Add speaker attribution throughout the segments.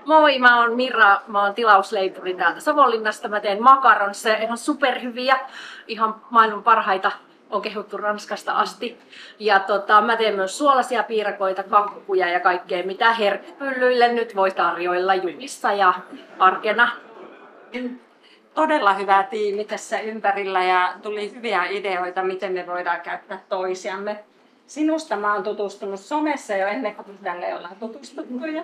Speaker 1: Moi, mä oon Mira, mä oon tilausleipuri täältä Savonlinnasta. Mä teen makaronseja, ihan superhyviä, ihan maailman parhaita. On kehuttu Ranskasta asti. Ja mä teen myös suolaisia piirakoita, kakkuja ja kaikkea, mitä herkkupyllyille nyt voi tarjoilla juhlissa ja arkena.
Speaker 2: Todella hyvä tiimi tässä ympärillä ja tuli hyviä ideoita, miten me voidaan käyttää toisiamme. Sinusta mä oon tutustunut somessa jo ennen kuin tälle ollaan tutustuttu ja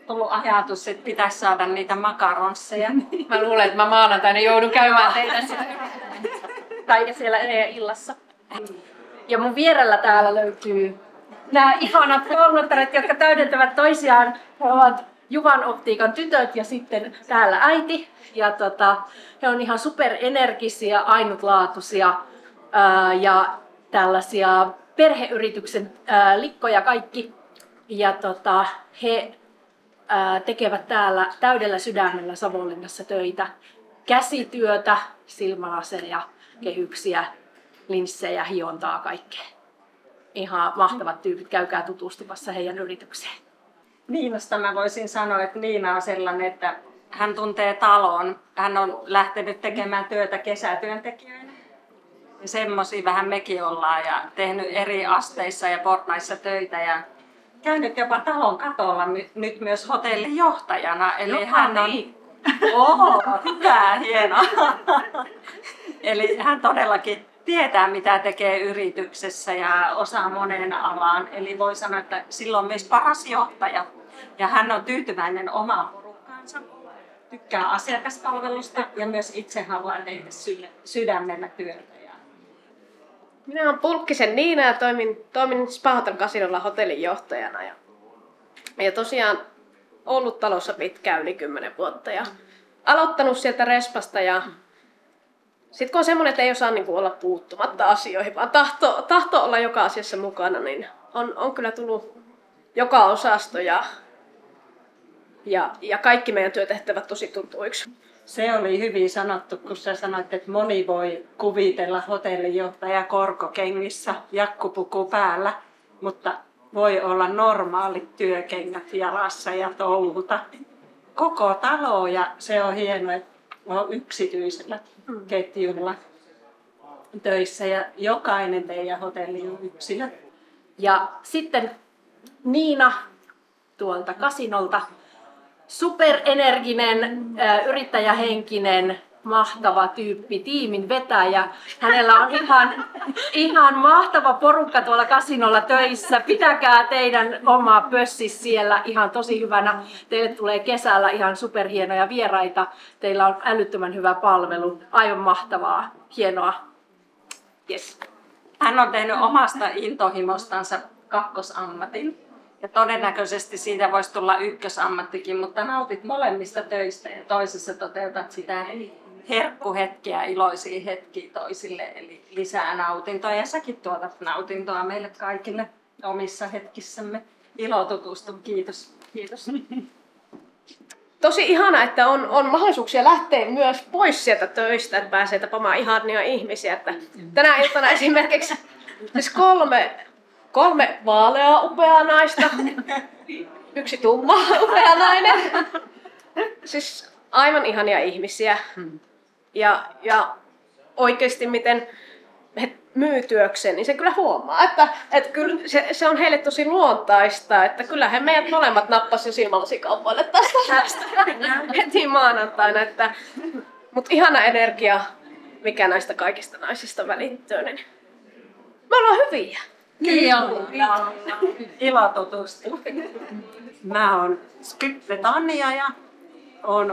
Speaker 2: tullut ajatus, että pitäisi saada niitä makaronsseja.
Speaker 1: Mä luulen, että mä maanantaina joudun käymään teitä siellä, tai siellä illassa. Ja mun vierellä täällä löytyy nämä ihanat kolmottaret, jotka täydentävät toisiaan. He ovat Juvan optiikan tytöt ja sitten täällä äiti. Ja he on ihan superenergisiä, ainutlaatuisia ja tällaisia perheyrityksen likkoja kaikki. Ja he tekevät täällä täydellä sydämellä Savonlinnassa töitä. Käsityötä, silmälaseja, kehyksiä, linssejä, hiontaa, kaikkea. Ihan mahtavat tyypit, käykää tutustumassa heidän yritykseen.
Speaker 2: Niinasta mä voisin sanoa, että Niina on sellainen, että hän tuntee talon. Hän on lähtenyt tekemään työtä kesätyöntekijöinä. Ja semmosia vähän mekin ollaan ja tehnyt eri asteissa ja portaissa töitä ja käynyt jopa talon katolla nyt myös hotellin johtajana. Eli hän on... hyvä, hienoa. Eli hän todellakin tietää, mitä tekee yrityksessä ja osaa moneen alaan. Eli voi sanoa, että sillä on myös paras johtaja. Ja hän on tyytyväinen omaan porukkaansa, tykkää asiakaspalvelusta ja myös itse haluaa tehdä sydämellä työtä.
Speaker 3: Minä olen Pulkkisen Niina ja toimin Spa Hotel Casinolla hotellin johtajana. Ja tosiaan ollut talossa pitkään yli 10 vuotta ja aloittanut sieltä respasta ja sitten kun on semmoinen, että ei osaa olla puuttumatta asioihin, vaan tahto olla joka asiassa mukana, niin on kyllä tullut joka osasto ja kaikki meidän työtehtävät tosi tutuiksi.
Speaker 2: Se oli hyvin sanottu, kun sä sanoit, että moni voi kuvitella hotellinjohtaja korkokengissä, jakkupuku päällä, mutta voi olla normaalit työkengät jalassa ja touhuta koko talo ja se on hienoa, että on yksityisellä ketjulla töissä ja jokainen teidän hotelli on yksilö.
Speaker 1: Ja sitten Niina tuolta kasinolta, superenerginen, yrittäjähenkinen, mahtava tyyppi, tiimin vetäjä. Hänellä on ihan mahtava porukka tuolla kasinolla töissä. Pitäkää teidän oma pössis siellä ihan tosi hyvänä. Teille tulee kesällä ihan superhienoja vieraita. Teillä on älyttömän hyvä palvelu. Aivan mahtavaa, hienoa. Yes.
Speaker 2: Hän on tehnyt omasta intohimostansa kakkosammatin. Ja todennäköisesti siitä voisi tulla ykkösammattikin, mutta nautit molemmista töistä ja toisessa toteutat sitä herkkuhetkiä, iloisia hetkiä toisille, eli lisää nautintoa. Ja säkin tuotat nautintoa meille kaikille omissa hetkissämme. Ilo tutustua, kiitos.
Speaker 1: Kiitos.
Speaker 3: Tosi ihana, että on mahdollisuuksia lähteä myös pois sieltä töistä, että pääsee tapaamaan ihania ihmisiä. Että tänä iltana esimerkiksi siis kolme vaaleaa upeaa naista, yksi tumma upea nainen. Siis aivan ihania ihmisiä. Ja oikeasti miten he myy työkseen, niin se kyllä huomaa, että kyllä se on heille tosi luontaista, että kyllä he meidät molemmat nappasi jo silmälasikaupoille tästä heti maanantaina. Mutta ihana energia, mikä näistä kaikista naisista välittyy, niin me ollaan hyviä.
Speaker 2: Ilo tutustua. Mä oon Skytte Tanja ja oon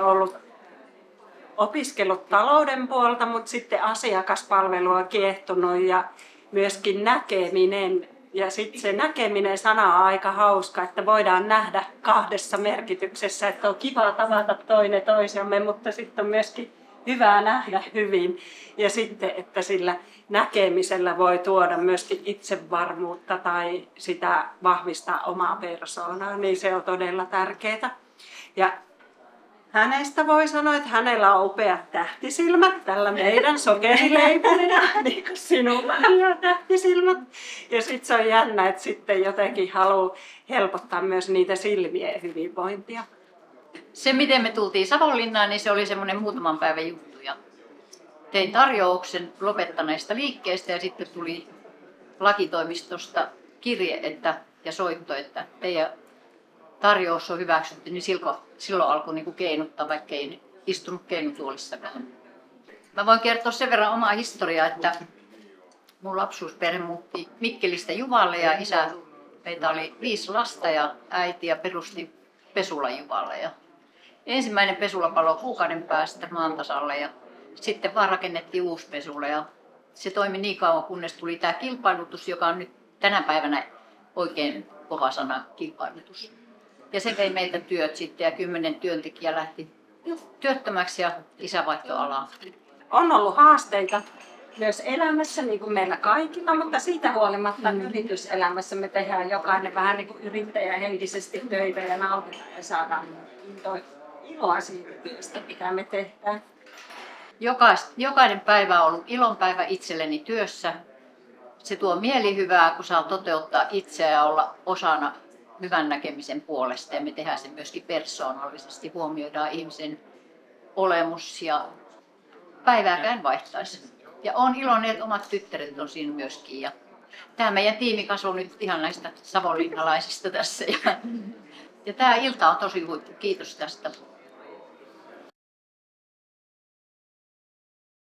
Speaker 2: opiskellut talouden puolta, mutta sitten asiakaspalvelu on kiehtonut ja myöskin näkeminen. Ja sitten se näkeminen sana on aika hauska, että voidaan nähdä kahdessa merkityksessä, että on kiva tavata toinen toisiamme, mutta sitten on myöskin hyvää nähdä hyvin. Ja sitten, että sillä näkemisellä voi tuoda myöskin itsevarmuutta tai sitä vahvistaa omaa persoonaa, niin se on todella tärkeää. Ja hänestä voi sanoa, että hänellä on upeat tähtisilmät tällä meidän sokerileipurina, niin kuin sinulla on tähtisilmät. Ja sitten se on jännä, että sitten jotenkin haluaa helpottaa myös niitä silmien hyvinvointia.
Speaker 4: Se, miten me tultiin Savonlinnaan, niin se oli semmoinen muutaman päivän juttu. Ja tein tarjouksen lopettaneesta liikkeestä ja sitten tuli lakitoimistosta kirje ja soitto, että teidän tarjous on hyväksytty, niin silloin alkoi niin kuin keinuttaa, vaikka ei istunut keinutuolissakaan. Mä voin kertoa sen verran omaa historiaa, että mun lapsuusperhe muutti Mikkelistä Juvalle ja meitä oli 5 lasta ja äiti ja perusti Pesulan Juvalle. Ja ensimmäinen pesula paloi kuukauden päästä maan tasalle ja sitten vaan rakennettiin uusi pesula ja se toimi niin kauan, kunnes tuli tämä kilpailutus, joka on nyt tänä päivänä oikein kova sana, kilpailutus. Ja se vei meiltä työt sitten ja 10 työntekijää lähti työttömäksi ja isä vaihtoi alaa.
Speaker 2: On ollut haasteita myös elämässä, niin kuin meillä kaikilla, mutta siitä huolimatta yrityselämässä me tehdään jokainen vähän niin kuin yrittäjähenkisesti töitä ja nautitaan ja saadaan iloa siitä työstä, mitä me tehdään.
Speaker 4: Jokainen päivä on ollut ilonpäivä itselleni työssä. Se tuo mielihyvää, kun saa toteuttaa itseä ja olla osana hyvän näkemisen puolesta. Ja me tehdään se myöskin persoonallisesti, huomioidaan ihmisen olemus ja päivääkään vaihtaisi. Ja olen iloinen, että omat tyttäret on siinä myöskin. Ja tämä meidän tiimi kasvoi nyt ihan näistä savonlinnalaisista tässä. Ja tämä ilta on tosi huippu. Kiitos tästä.